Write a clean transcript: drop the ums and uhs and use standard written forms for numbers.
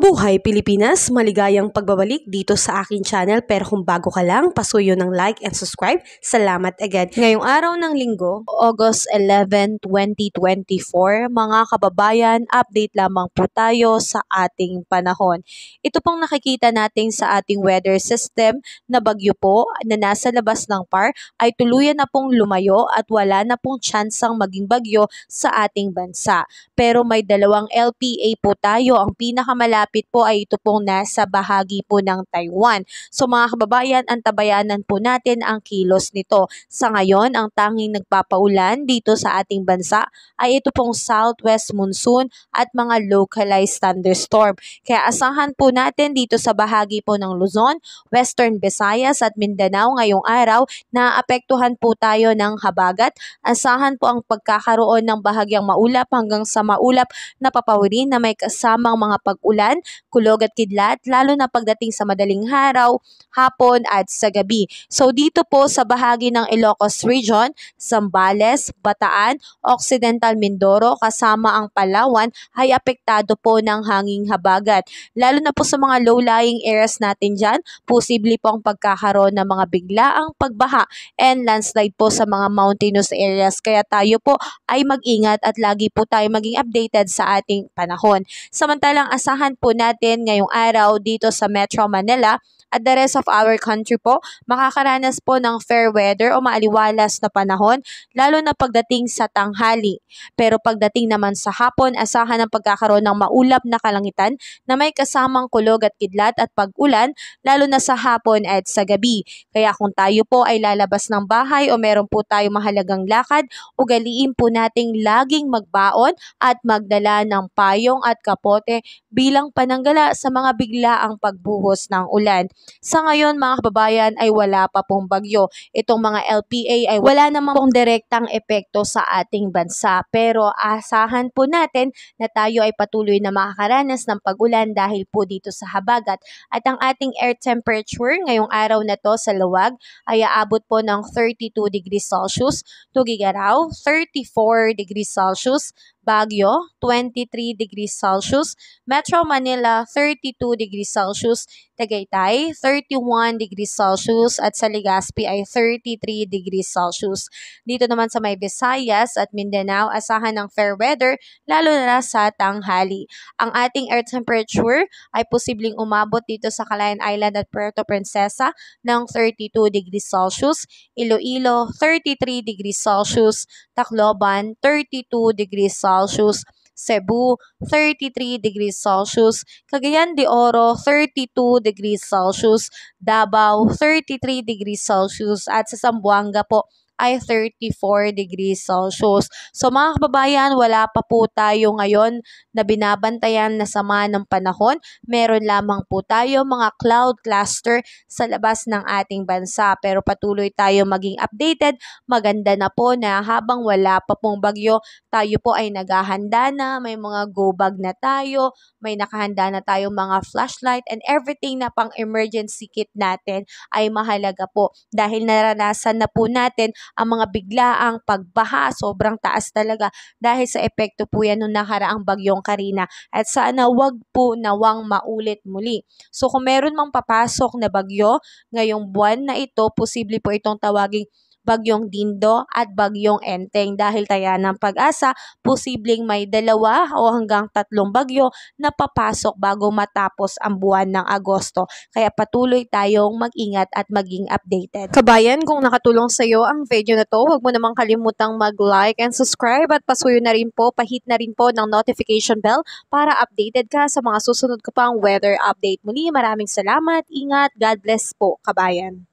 Mabuhay Pilipinas! Maligayang pagbabalik dito sa aking channel, pero kung bago ka lang, pasuyo ng like and subscribe. Salamat agad. Ngayong araw ng linggo, August 11, 2024, mga kababayan, update lamang po tayo sa ating panahon. Ito pong nakikita natin sa ating weather system na bagyo po na nasa labas ng PAR ay tuluyan na pong lumayo at wala na pong tsansang maging bagyo sa ating bansa. Pero may dalawang LPA po tayo. Ang pinakamalapit po ay ito pong nasa bahagi po ng Taiwan. So mga kababayan, antabayanan po natin ang kilos nito. Sa ngayon, ang tanging nagpapaulan dito sa ating bansa ay ito pong southwest monsoon at mga localized thunderstorm. Kaya asahan po natin dito sa bahagi po ng Luzon, Western Visayas at Mindanao ngayong araw na apektuhan po tayo ng habagat. Asahan po ang pagkakaroon ng bahagyang maulap hanggang sa maulap na papawirin na may kasamang mga pag-ulan, kulog at kidlat, lalo na pagdating sa madaling araw, hapon at sa gabi. So dito po sa bahagi ng Ilocos Region, Zambales, Bataan, Occidental Mindoro kasama ang Palawan ay apektado po ng hanging habagat. Lalo na po sa mga low-lying areas natin dyan, posible po ang pagkakaroon ng mga biglaang pagbaha and landslide po sa mga mountainous areas. Kaya tayo po ay mag-ingat at lagi po tayo maging updated sa ating panahon. Samantalang asahan po natin ngayong araw dito sa Metro Manila at the rest of our country po, makakaranas po ng fair weather o maaliwalas na panahon, lalo na pagdating sa tanghali. Pero pagdating naman sa hapon, asahan ang pagkakaroon ng maulap na kalangitan na may kasamang kulog at kidlat at pag-ulan, lalo na sa hapon at sa gabi. Kaya kung tayo po ay lalabas ng bahay o meron po tayo mahalagang lakad, ugaliin po nating laging magbaon at magdala ng payong at kapote bilang pananggala sa mga biglaang pagbuhos ng ulan. Sa ngayon mga kababayan ay wala pa pong bagyo. Itong mga LPA ay wala namang pong direktang epekto sa ating bansa. Pero asahan po natin na tayo ay patuloy na makakaranas ng pag-ulan dahil po dito sa habagat. At ang ating air temperature ngayong araw na to sa luwag ay aabot po ng 32 degrees Celsius, Tuguegarao 34 degrees Celsius, Baguio, 23 degrees Celsius, Metro Manila, 32 degrees Celsius, Tagaytay, 31 degrees Celsius, at sa Legazpi ay 33 degrees Celsius. Dito naman sa may Visayas at Mindanao, asahan ng fair weather, lalo na sa tanghali. Ang ating air temperature ay posibleng umabot dito sa Calayan Island at Puerto Princesa ng 32 degrees Celsius, Iloilo, 33 degrees Celsius, Tacloban, 32 degrees Celsius, Cebu, 33 degrees Celsius, Cagayan de Oro, 32 degrees Celsius, Davao, 33 degrees Celsius, at sa Zamboanga po ay 34 degrees Celsius. So mga kababayan, wala pa po tayo ngayon na binabantayan na sama ng panahon. Meron lamang po tayo mga cloud cluster sa labas ng ating bansa. Pero patuloy tayo maging updated. Maganda na po na habang wala pa pong bagyo, tayo po ay naghahanda na, may mga go bag na tayo, may nakahanda na tayo mga flashlight and everything na pang emergency kit natin ay mahalaga po dahil naranasan na po natin ang mga biglaang pagbaha, sobrang taas talaga dahil sa epekto po yan nung nakaraang bagyong Karina at sana wag po nawang maulit muli. So kung meron mang papasok na bagyo ngayong buwan na ito, posible po itong tawaging Bagyong Dindo at Bagyong Enteng dahil taya ng Pag-asa, posibleng may 2 o hanggang 3 bagyo na papasok bago matapos ang buwan ng Agosto. Kaya patuloy tayong mag-ingat at maging updated. Kabayan, kung nakatulong sa iyo ang video na to, huwag mo namang kalimutang mag-like and subscribe at pasuyo na rin po, pahit na rin po ng notification bell para updated ka sa mga susunod ko pang weather update. Muli, maraming salamat, ingat, God bless po, kabayan.